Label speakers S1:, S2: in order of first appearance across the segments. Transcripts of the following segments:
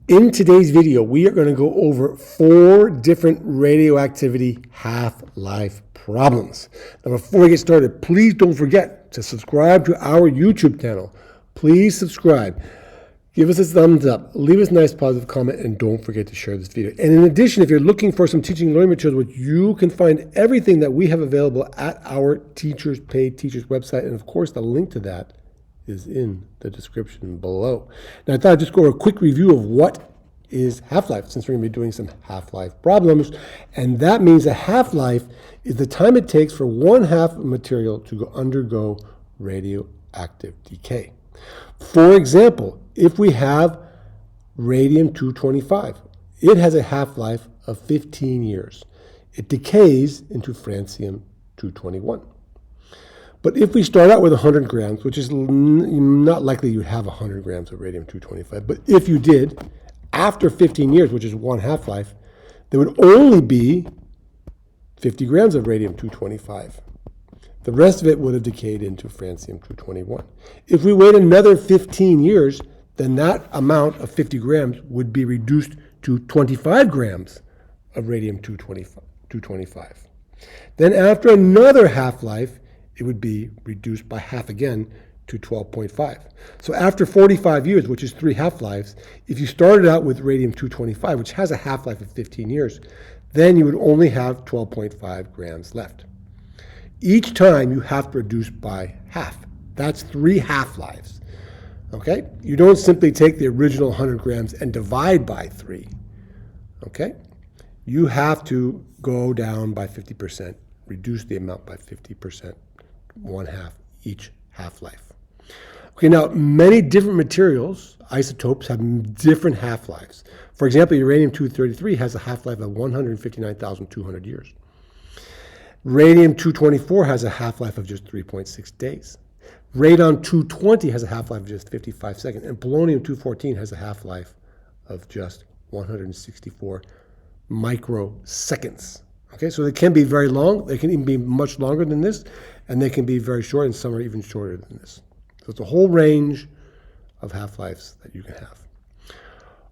S1: In today's video, we are going to go over 4 different radioactivity half-life problems. Now, before we get started, please don't forget to subscribe to our YouTube channel. Please subscribe. Give us a thumbs up, leave us a nice positive comment, and don't forget to share this video. And in addition, if you're looking for some teaching and learning materials, which you can find everything that we have available at our paid teachers website, and of course, the link to that is in the description below. Now, I thought I'd just go over a quick review of what is half-life, since we're going to be doing some half-life problems. And that means a half-life is the time it takes for one half of material to undergo radioactive decay. For example, if we have radium-225, it has a half-life of 15 years. It decays into francium-221. But if we start out with 100 grams, which is not likely you'd have 100 grams of radium-225, but if you did, after 15 years, which is one half-life, there would only be 50 grams of radium-225. The rest of it would have decayed into francium-221. If we wait another 15 years, then that amount of 50 grams would be reduced to 25 grams of radium-225. Then after another half-life, it would be reduced by half again to 12.5. So after 45 years, which is 3 half-lives, if you started out with radium-225, which has a half-life of 15 years, then you would only have 12.5 grams left. Each time you have to reduce by half. That's 3 half-lives. Okay? You don't simply take the original 100 grams and divide by 3. Okay? You have to go down by 50%, reduce the amount by 50%. 1/2 each half-life. Okay, now many different materials, isotopes, have different half-lives. For example, uranium-233 has a half-life of 159,200 years. Radium-224 has a half-life of just 3.6 days. Radon-220 has a half-life of just 55 seconds. And polonium-214 has a half-life of just 164 microseconds. Okay, so they can be very long. They can even be much longer than this, and they can be very short, and some are even shorter than this. So it's a whole range of half-lives that you can have.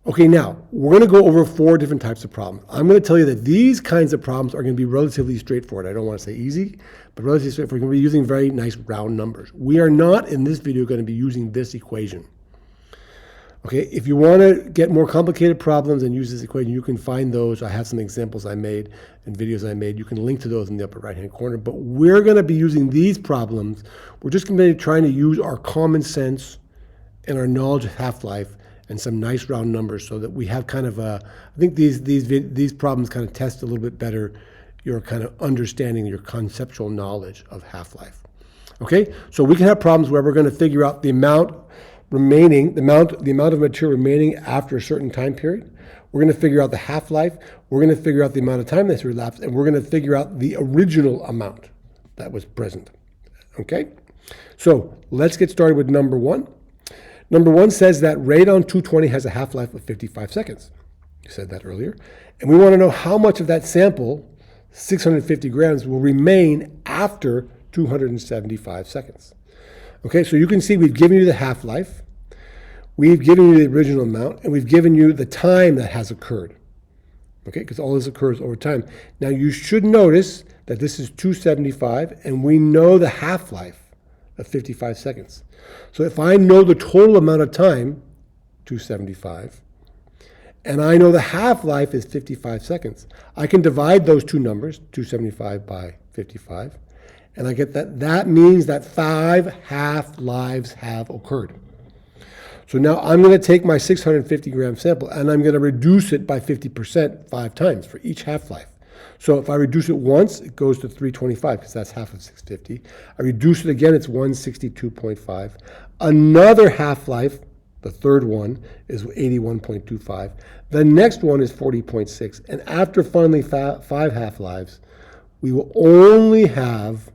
S1: Okay, now we're going to go over 4 different types of problems. I'm going to tell you that these kinds of problems are going to be relatively straightforward. I don't want to say easy, but relatively straightforward. We're going to be using very nice round numbers. We are not, in this video, going to be using this equation. Okay, if you want to get more complicated problems and use this equation, you can find those. I have some examples I made and videos I made. You can link to those in the upper right-hand corner. But we're going to be using these problems. We're just going to be trying to use our common sense and our knowledge of half-life and some nice round numbers so that we have kind of a, I think these problems kind of test a little bit better your kind of understanding, your conceptual knowledge of half-life. Okay, so we can have problems where we're going to figure out the amount remaining, the amount of material remaining after a certain time period. We're going to figure out the half-life. We're going to figure out the amount of time that's elapsed, and we're going to figure out the original amount that was present. Okay? So let's get started with number 1. Number 1 says that radon-220 has a half-life of 55 seconds. You said that earlier. And we want to know how much of that sample, 650 grams, will remain after 275 seconds. Okay, so you can see we've given you the half-life. We've given you the original amount, and we've given you the time that has occurred, okay, because all this occurs over time. Now, you should notice that this is 275, and we know the half-life of 55 seconds. So if I know the total amount of time, 275, and I know the half-life is 55 seconds, I can divide those two numbers, 275 by 55, and I get that. That means that 5 half-lives have occurred. So now I'm going to take my 650 gram sample and I'm going to reduce it by 50% 5 times for each half-life. So if I reduce it once, it goes to 325 because that's half of 650. I reduce it again, it's 162.5. Another half-life, the third one, is 81.25. The next one is 40.6. And after finally 5 half-lives, we will only have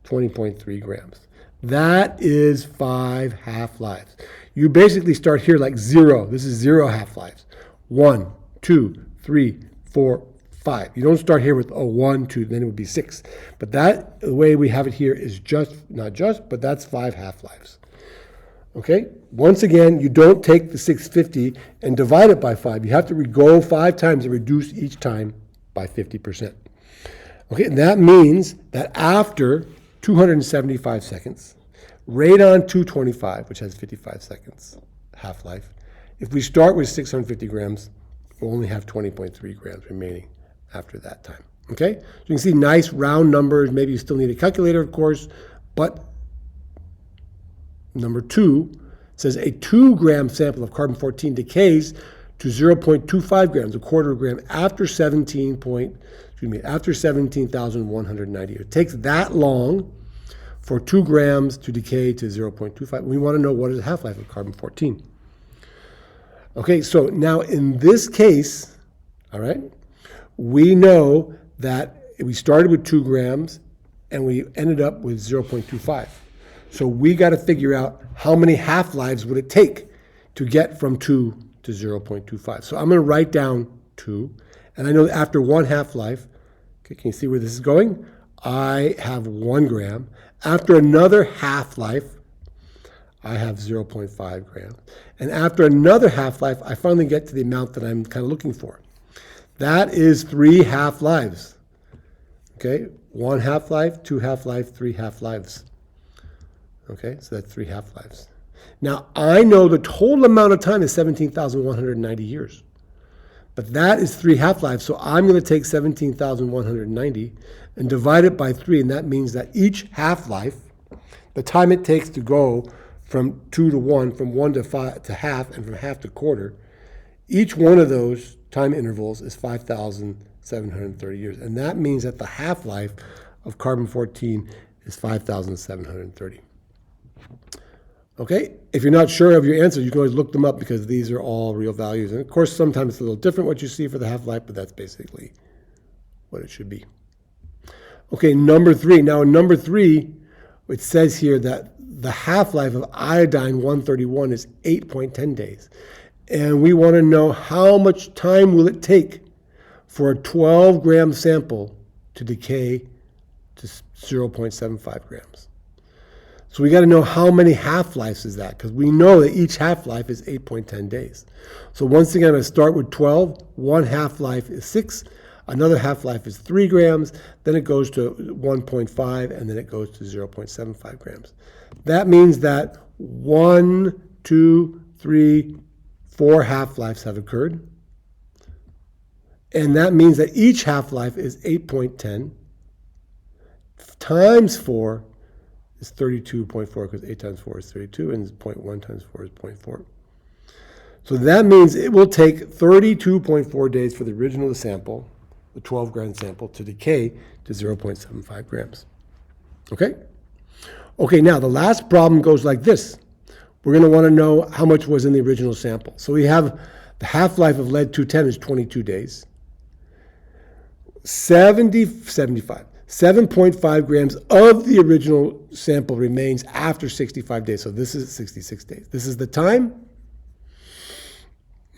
S1: 20.3 grams. That is 5 half-lives. You basically start here like 0. This is 0 half-lives. 1, 2, 3, 4, 5. You don't start here with 1, 2, then it would be 6. But that, the way we have it here is just, not just, but that's 5 half-lives. Okay? Once again, you don't take the 650 and divide it by 5. You have to go 5 times and reduce each time by 50%. Okay, and that means that after 275 seconds, radon 225, which has 55 seconds half-life, if we start with 650 grams, we'll only have 20.3 grams remaining after that time. Okay? So you can see nice round numbers. Maybe you still need a calculator, of course, but number 2 says a 2-gram sample of carbon-14 decays to 0.25 grams, a quarter of a gram, after 17,190. It takes that long for 2 grams to decay to 0.25. We want to know what is the half-life of carbon-14. Okay, so now in this case, all right, we know that we started with 2 grams and we ended up with 0.25. So we got to figure out how many half-lives would it take to get from 2 to 0.25. So I'm going to write down 2, and I know that after 1 half-life, okay, can you see where this is going? I have 1 gram. After another half-life, I have 0.5 grams. And after another half-life, I finally get to the amount that I'm kind of looking for. That is 3 half-lives. Okay, 1 half-life, 2 half-life, 3 half-lives. Okay, so that's 3 half-lives. Now, I know the total amount of time is 17,190 years. But that is 3 half-lives, so I'm going to take 17,190 and divide it by 3, and that means that each half-life, the time it takes to go from 2 to 1, from 1 to 5 to half, and from half to quarter, each one of those time intervals is 5,730 years. And that means that the half-life of carbon-14 is 5,730. Okay, if you're not sure of your answer, you can always look them up because these are all real values. And of course, sometimes it's a little different what you see for the half-life, but that's basically what it should be. Okay, number 3. Now in number 3, it says here that the half-life of iodine-131 is 8.10 days. And we want to know how much time will it take for a 12-gram sample to decay to 0.75 grams. So we got to know how many half-lives is that, because we know that each half-life is 8.10 days. So once again, I'm going to start with 12. 1 half-life is 6. Another half-life is 3 grams. Then it goes to 1.5, and then it goes to 0.75 grams. That means that 1, 2, 3, 4 half-lives have occurred. And that means that each half-life is 8.10 times 4 is 32.4, because 8 times 4 is 32, and 0.1 times 4 is 0.4. So that means it will take 32.4 days for the original sample, the 12-gram sample, to decay to 0.75 grams. Okay? Okay, now the last problem goes like this. We're going to want to know how much was in the original sample. So we have the half-life of lead-210 is 22 days. 7.5 grams of the original sample remains after 65 days. So this is 66 days. This is the time.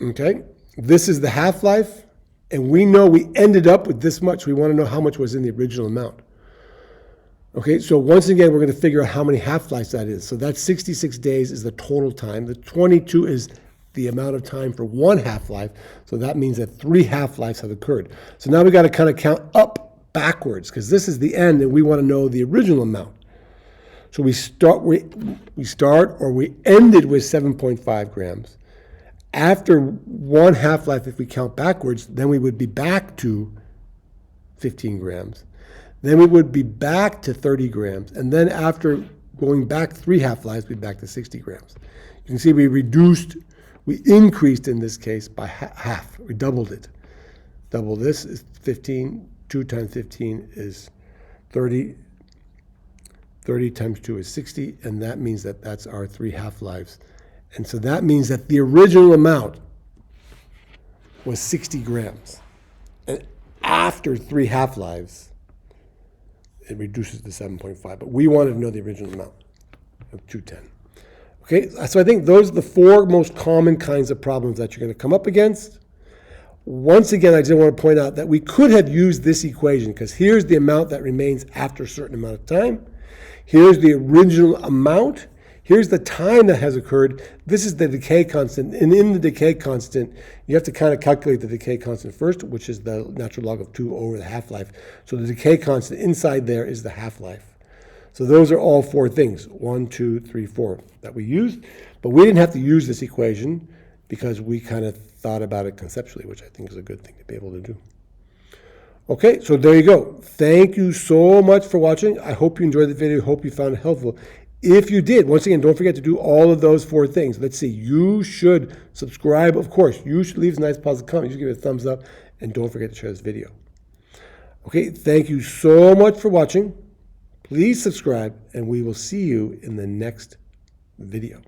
S1: Okay. This is the half-life. And we know we ended up with this much. We want to know how much was in the original amount. Okay. So once again, we're going to figure out how many half-lives that is. So that 66 days is the total time. The 22 is the amount of time for 1 half-life. So that means that 3 half-lives have occurred. So now we got to kind of count up backwards, because this is the end and we want to know the original amount. So we start or we ended with 7.5 grams. After 1 half-life, if we count backwards, then we would be back to 15 grams. Then we would be back to 30 grams. And then after going back 3 half-lives, we'd be back to 60 grams. You can see we increased in this case by half. We doubled it. Double this is 15. 2 times 15 is 30. 30 times 2 is 60, and that means that that's our 3 half-lives. And so that means that the original amount was 60 grams. And after 3 half-lives, it reduces to 7.5. But we wanted to know the original amount of 210. Okay, so I think those are the 4 most common kinds of problems that you're going to come up against. Once again, I just want to point out that we could have used this equation, because here's the amount that remains after a certain amount of time. Here's the original amount. Here's the time that has occurred. This is the decay constant. And in the decay constant, you have to kind of calculate the decay constant first, which is the natural log of 2 over the half-life. So the decay constant inside there is the half-life. So those are all 4 things, 1, 2, 3, 4, that we used. But we didn't have to use this equation because we kind of thought about it conceptually, which I think is a good thing to be able to do. Okay, so there you go. Thank you so much for watching. I hope you enjoyed the video. Hope you found it helpful. If you did, once again, don't forget to do all of those 4 things. Let's see. You should subscribe, of course. You should leave a nice positive comment. You should give it a thumbs up. And don't forget to share this video. Okay, thank you so much for watching. Please subscribe, and we will see you in the next video.